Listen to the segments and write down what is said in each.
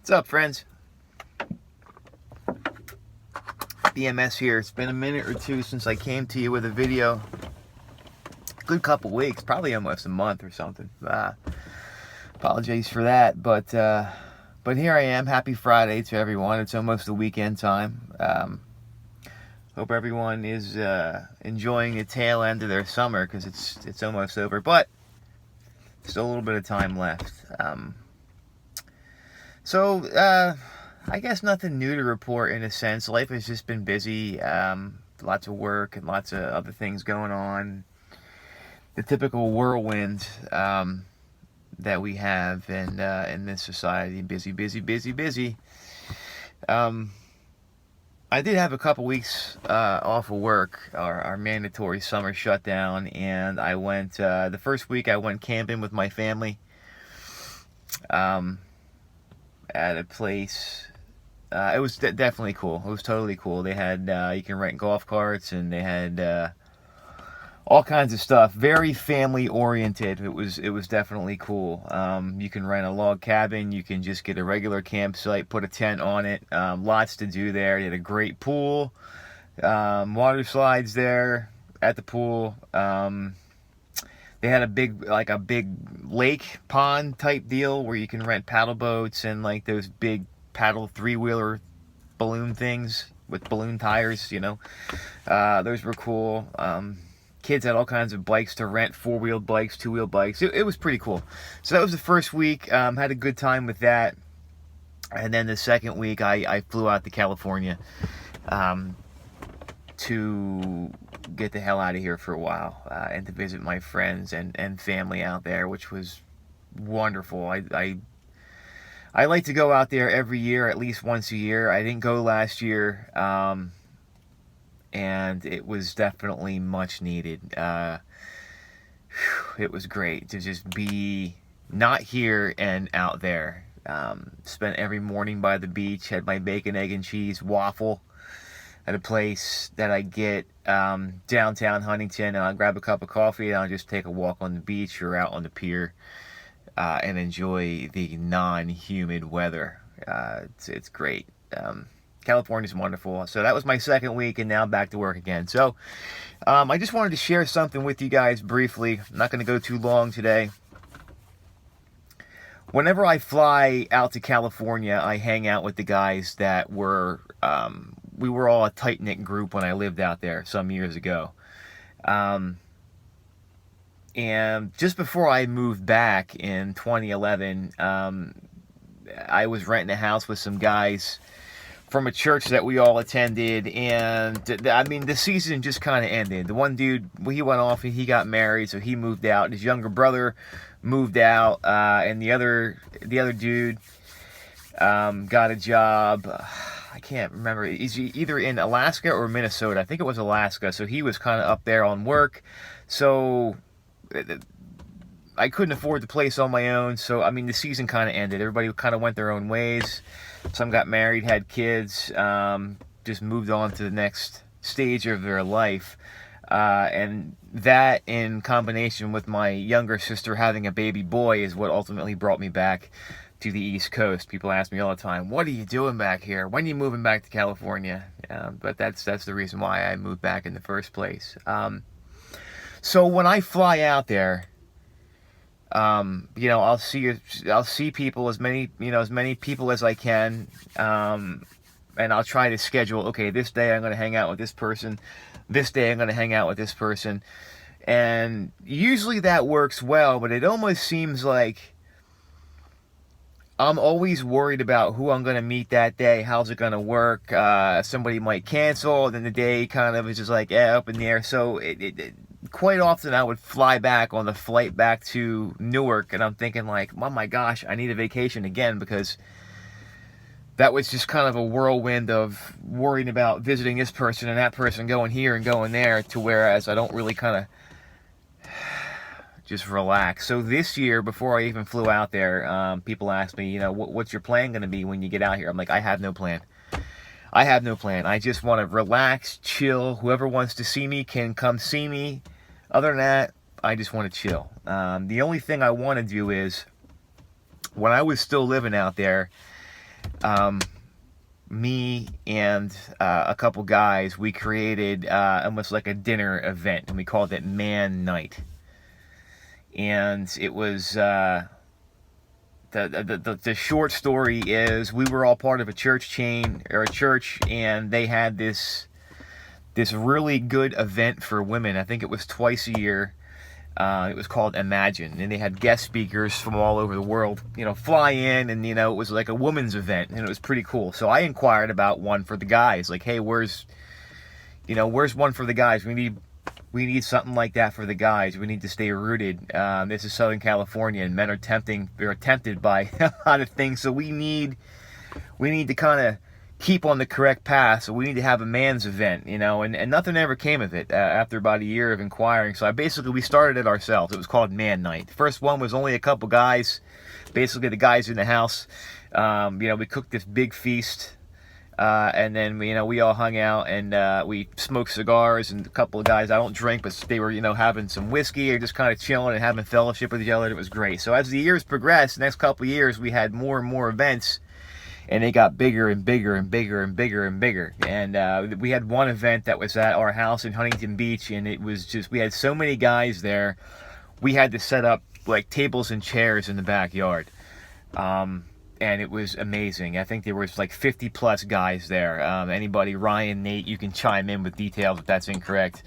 What's up, friends? BMS here. It's been a minute or two since I came to you with a video. Good couple weeks, probably almost a month or something. Apologies for that, but here I am. Happy Friday to everyone. It's almost the weekend time. Hope everyone is enjoying the tail end of their summer because it's almost over, but still a little bit of time left. I guess nothing new to report in a sense. Life has just been busy. Lots of work and lots of other things going on. The typical whirlwind that we have in this society. Busy, busy, busy, busy. I did have a couple weeks off of work, our mandatory summer shutdown, and I went, the first week I went camping with my family at a place. It was definitely cool. It was totally cool. They had, you can rent golf carts, and they had all kinds of stuff. Very family oriented. It was definitely cool. You can rent a log cabin. You can just get a regular campsite, put a tent on it. Lots to do there. They had a great pool. Water slides there at the pool. They had a big lake pond type deal where you can rent paddle boats and like those big paddle three-wheeler balloon things with balloon tires, you know. Those were cool. Kids had all kinds of bikes to rent, four-wheeled bikes, two-wheeled bikes. It was pretty cool. So that was the first week. Had a good time with that. And then the second week, I flew out to California to get the hell out of here for a while and to visit my friends and family out there, which was wonderful. I like to go out there every year, at least once a year. I didn't go last year. And it was definitely much needed. It was great to just be not here and out there. Spent every morning by the beach, had my bacon, egg, and cheese waffle at a place that I get downtown Huntington, and I'll grab a cup of coffee and I'll just take a walk on the beach or out on the pier and enjoy the non-humid weather. It's great. California's wonderful. So that was my second week, and now back to work again. So I just wanted to share something with you guys briefly. I'm not going to go too long today. Whenever I fly out to California, I hang out with the guys that were, we were all a tight-knit group when I lived out there some years ago. And just before I moved back in 2011, I was renting a house with some guys from a church that we all attended, and I mean, the season just kind of ended. The one dude, he went off and he got married, so he moved out. His younger brother moved out, and the other dude got a job. I can't remember. He's either in Alaska or Minnesota. I think it was Alaska, so he was kind of up there on work. So I couldn't afford the place on my own, so I mean, the season kind of ended. Everybody kind of went their own ways. Some got married, had kids, just moved on to the next stage of their life. And that, in combination with my younger sister having a baby boy, is what ultimately brought me back to the East Coast. People ask me all the time, what are you doing back here? When are you moving back to California? But that's the reason why I moved back in the first place. So when I fly out there, you know, I'll see people, as many people as I can, and I'll try to schedule, okay, this day I'm going to hang out with this person, this day I'm going to hang out with this person, and usually that works well, but it almost seems like I'm always worried about who I'm going to meet that day, how's it going to work, somebody might cancel, and then the day kind of is just like, up in the air, so quite often I would fly back on the flight back to Newark, and I'm thinking like, oh my gosh, I need a vacation again, because that was just kind of a whirlwind of worrying about visiting this person and that person, going here and going there, to whereas I don't really kind of just relax. So this year, before I even flew out there, people asked me, you know, what's your plan going to be when you get out here? I'm like, I have no plan. I have no plan. I just want to relax, chill. Whoever wants to see me can come see me. Other than that, I just want to chill. The only thing I want to do is, when I was still living out there, me and a couple guys, we created almost like a dinner event, and we called it Man Night. And it was the short story is we were all part of a church chain or a church, and they had this really good event for women. I think it was twice a year. It was called Imagine, and they had guest speakers from all over the world, fly in, and, it was like a women's event, and it was pretty cool. So I inquired about one for the guys, like, hey, where's one for the guys? We need something like that for the guys. We need to stay rooted. This is Southern California, and men are tempted by a lot of things, so we need to kind of keep on the correct path, so we need to have a man's event, and nothing ever came of it after about a year of inquiring. So we started it ourselves. It was called Man Night. The first one was only a couple guys, basically the guys in the house. We cooked this big feast, and then we all hung out, and we smoked cigars, and a couple of guys, I don't drink, but they were having some whiskey or just kind of chilling and having fellowship with each other. It was great. So as the years progressed, the next couple of years, we had more and more events, and they got bigger and bigger and bigger and bigger and bigger. And we had one event that was at our house in Huntington Beach, and it was just, we had so many guys there, we had to set up like tables and chairs in the backyard. And it was amazing. I think there was like 50 plus guys there. Anybody, Ryan, Nate, you can chime in with details if that's incorrect.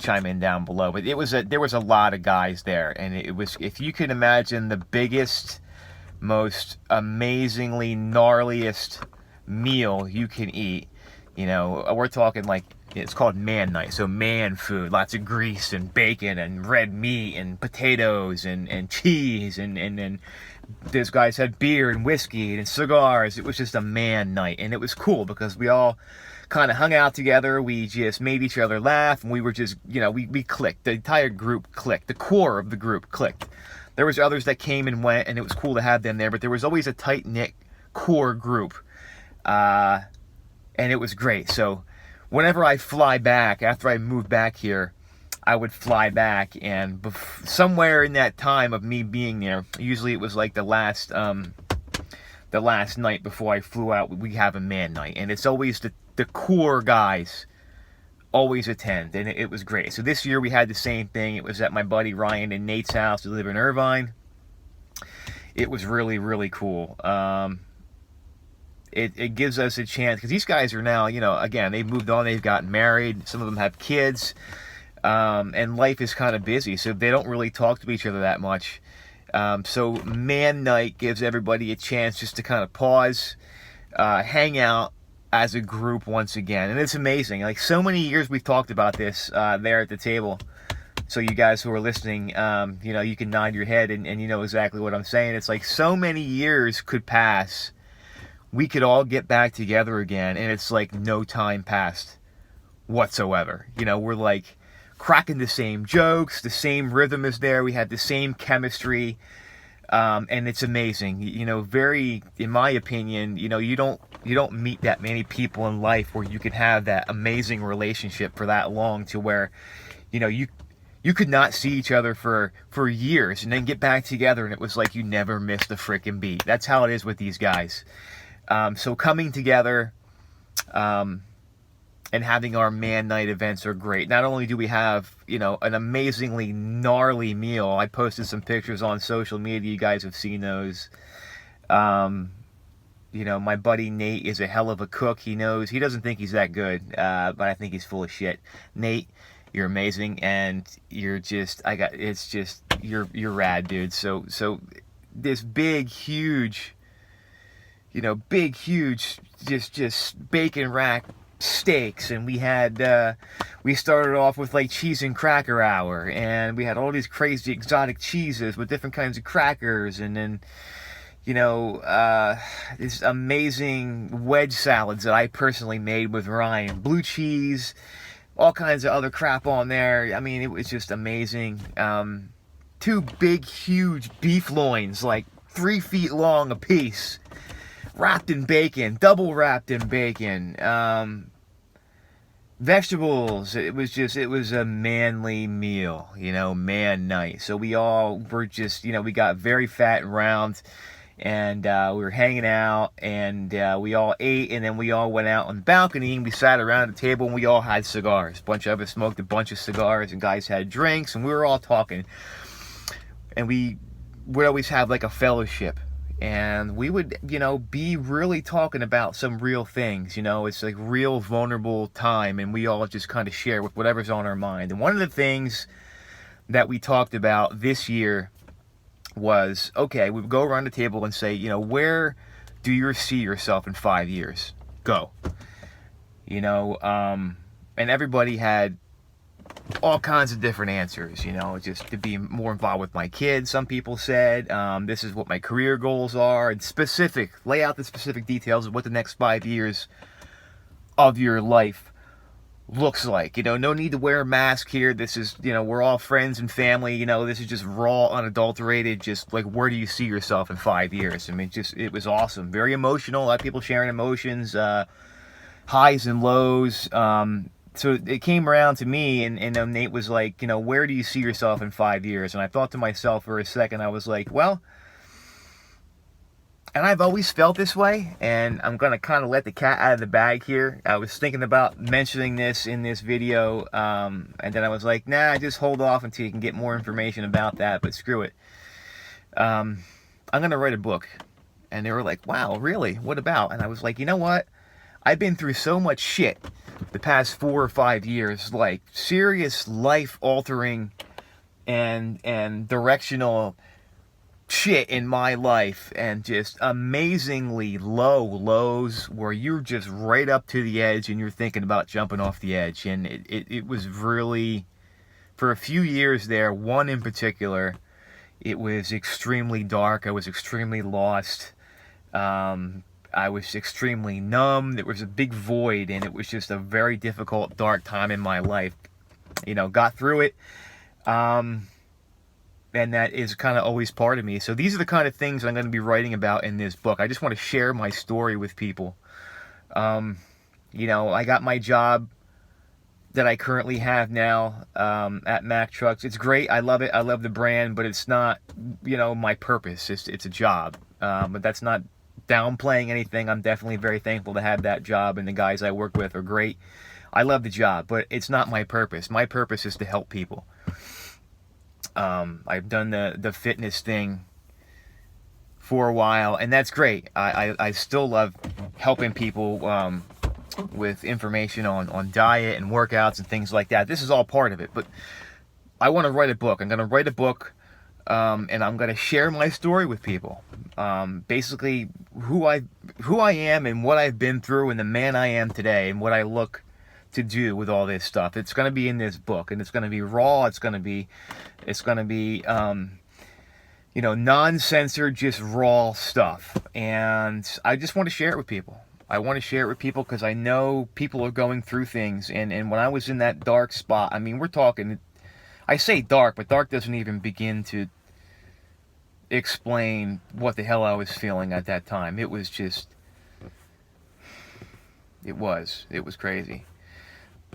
Chime in down below. But there was a lot of guys there, and it was, if you can imagine, the biggest, most amazingly gnarliest meal you can eat. We're talking like, it's called Man Night, so man food, lots of grease and bacon and red meat and potatoes and cheese, and these guys had beer and whiskey and cigars. It was just a man night, and it was cool because we all kind of hung out together. We just made each other laugh, and we were just, we clicked. The entire group clicked. The core of the group clicked. There was others that came and went, and it was cool to have them there, but there was always a tight-knit core group, and it was great. So whenever I fly back, after I moved back here, I would fly back, and somewhere in that time of me being there, usually it was like the last night before I flew out, we have a man night, and it's always the core guys always attend, and it was great. So this year we had the same thing. It was at my buddy Ryan and Nate's house. They live in Irvine. It was really, really cool. It gives us a chance, because these guys are now, again, they've moved on, they've gotten married, some of them have kids, and life is kind of busy, so they don't really talk to each other that much. So Man Night gives everybody a chance just to kind of pause, hang out as a group once again. And it's amazing. Like, so many years we've talked about this there at the table. So you guys who are listening, you can nod your head and you know exactly what I'm saying. It's like so many years could pass. We could all get back together again, and it's like no time passed whatsoever. We're like cracking the same jokes, the same rhythm is there, we had the same chemistry, and it's amazing. Very, in my opinion, you don't meet that many people in life where you can have that amazing relationship for that long, to where you could not see each other for years and then get back together, and it was like you never missed a freaking beat. That's how it is with these guys. So coming together and having our Man Night events are great. Not only do we have, an amazingly gnarly meal. I posted some pictures on social media. You guys have seen those. My buddy Nate is a hell of a cook. He doesn't think he's that good, but I think he's full of shit. Nate, you're amazing, and you're rad, dude. So this big, huge, just bacon rack steaks, and we started off with like cheese and cracker hour, and we had all these crazy exotic cheeses with different kinds of crackers, and then these amazing wedge salads that I personally made with Ryan, blue cheese, all kinds of other crap on there. I mean, it was just amazing. 2 big, huge beef loins, like 3 feet long a piece, wrapped in bacon, double wrapped in bacon, vegetables. It was a manly meal, Man Night. So we all were just, we got very fat and round, and we were hanging out, and we all ate, and then we all went out on the balcony, and we sat around the table, and we all had cigars. A bunch of us smoked a bunch of cigars, and guys had drinks, and we were all talking. And we would always have like a fellowship, and we would, be really talking about some real things. It's like real vulnerable time, and we all just kind of share with whatever's on our mind. And one of the things that we talked about this year was, okay, we would go around the table and say, where do you see yourself in 5 years? Go. And everybody had all kinds of different answers, just to be more involved with my kids. Some people said, this is what my career goals are, and lay out the specific details of what the next 5 years of your life looks like. No need to wear a mask here. This is, we're all friends and family. This is just raw, unadulterated, just like, where do you see yourself in 5 years? I mean, it was awesome. Very emotional. A lot of people sharing emotions, highs and lows. So it came around to me, and Nate was like, where do you see yourself in 5 years? And I thought to myself for a second, I was like, well, and I've always felt this way, and I'm going to kind of let the cat out of the bag here. I was thinking about mentioning this in this video, and then I was like, nah, just hold off until you can get more information about that, but screw it. I'm going to write a book. And they were like, wow, really? What about? And I was like, you know what? I've been through so much shit the past 4 or 5 years, like serious life-altering and directional shit in my life, and just amazingly low lows where you're just right up to the edge and you're thinking about jumping off the edge. And it was really, for a few years there, one in particular, it was extremely dark. I was extremely lost. I was extremely numb. There was a big void, and it was just a very difficult, dark time in my life. Got through it. And that is kind of always part of me. So these are the kind of things I'm going to be writing about in this book. I just want to share my story with people. I got my job that I currently have now at Mack Trucks. It's great. I love it. I love the brand, but it's not, my purpose. It's a job. But that's not downplaying anything. I'm definitely very thankful to have that job, and the guys I work with are great. I love the job, but it's not my purpose. My purpose is to help people. I've done the fitness thing for a while, and that's great. I still love helping people with information on diet and workouts and things like that. This is all part of it, but I want to write a book. I'm going to write a book, and I'm going to share my story with people. Basically, who I am and what I've been through, and the man I am today, and what I look to do with all this stuff. It's going to be in this book, and it's going to be raw. It's going to be non-censored, just raw stuff. And I just want to share it with people. I want to share it with people because I know people are going through things. And when I was in that dark spot, I mean, we're talking, I say dark, but dark doesn't even begin to explain what the hell I was feeling at that time. It was just, it was crazy.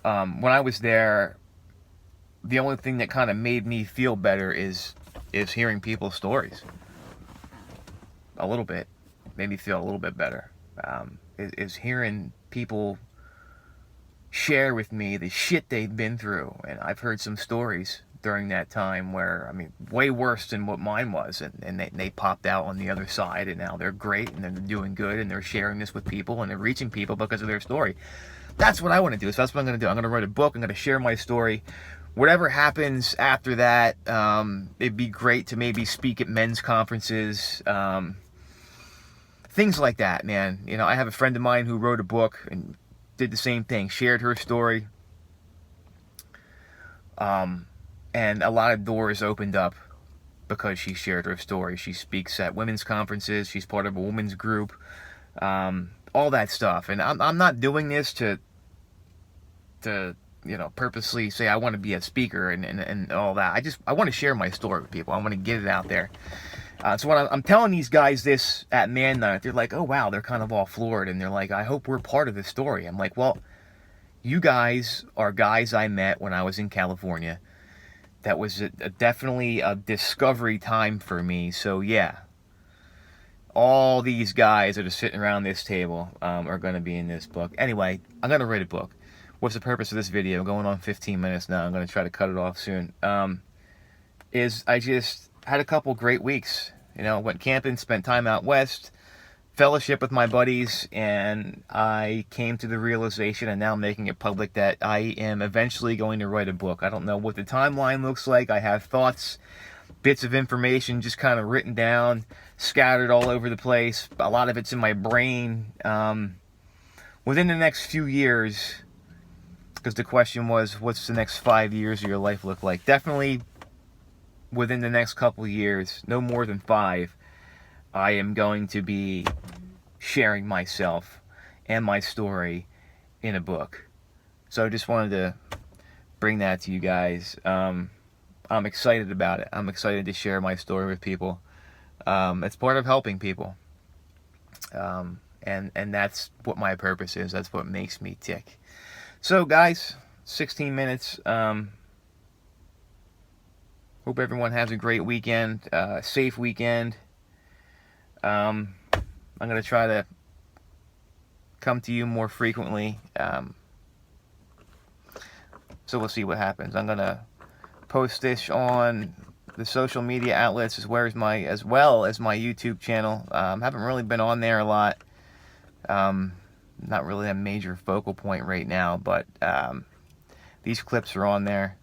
When I was there, the only thing that kind of made me feel better is hearing people's stories. A little bit. Made me feel a little bit better. Is hearing people share with me the shit they've been through. And I've heard some stories during that time where, I mean, way worse than what mine was. And they popped out on the other side, and now they're great, and they're doing good, and they're sharing this with people, and they're reaching people because of their story. That's what I want to do. So that's what I'm going to do. I'm going to write a book. I'm going to share my story. Whatever happens after that, it'd be great to maybe speak at men's conferences. Things like that, man. I have a friend of mine who wrote a book and did the same thing. Shared her story. And a lot of doors opened up because she shared her story. She speaks at women's conferences. She's part of a women's group. All that stuff. And I'm not doing this to purposely say I want to be a speaker and all that. I want to share my story with people. I want to get it out there. So when I'm telling these guys this at Man Night, they're like, oh wow, they're kind of all floored, and they're like, I hope we're part of this story. I'm like, well, you guys are guys I met when I was in California. That was definitely a discovery time for me. So yeah, all these guys that are sitting around this table are going to be in this book. Anyway, I'm going to write a book. What's the purpose of this video? Going on 15 minutes now. I'm going to try to cut it off soon. Is I just had a couple great weeks. You know, went camping, spent time out west, fellowship with my buddies, and I came to the realization, and now I'm making it public, that I am eventually going to write a book. I don't know what the timeline looks like. I have thoughts, bits of information just kind of written down, scattered all over the place. A lot of it's in my brain. Within the next few years, because the question was, what's the next 5 years of your life look like? Definitely within the next couple of years, no more than 5, I am going to be sharing myself and my story in a book. So I just wanted to bring that to you guys. I'm excited about it. I'm excited to share my story with people. It's part of helping people. And that's what my purpose is. That's what makes me tick. So guys, 16 minutes. Hope everyone has a great weekend, safe weekend. I'm going to try to come to you more frequently. So we'll see what happens. I'm going to post this on the social media outlets as well as my YouTube channel. Haven't really been on there a lot. Not really a major focal point right now, but these clips are on there.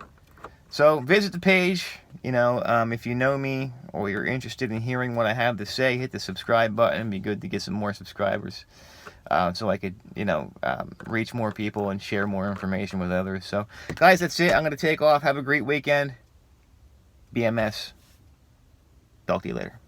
So visit the page. You know, if you know me or you're interested in hearing what I have to say, hit the subscribe button. It'd be good to get some more subscribers, so I could, you know, reach more people and share more information with others. So, guys, that's it. I'm going to take off. Have a great weekend. BMS. Talk to you later.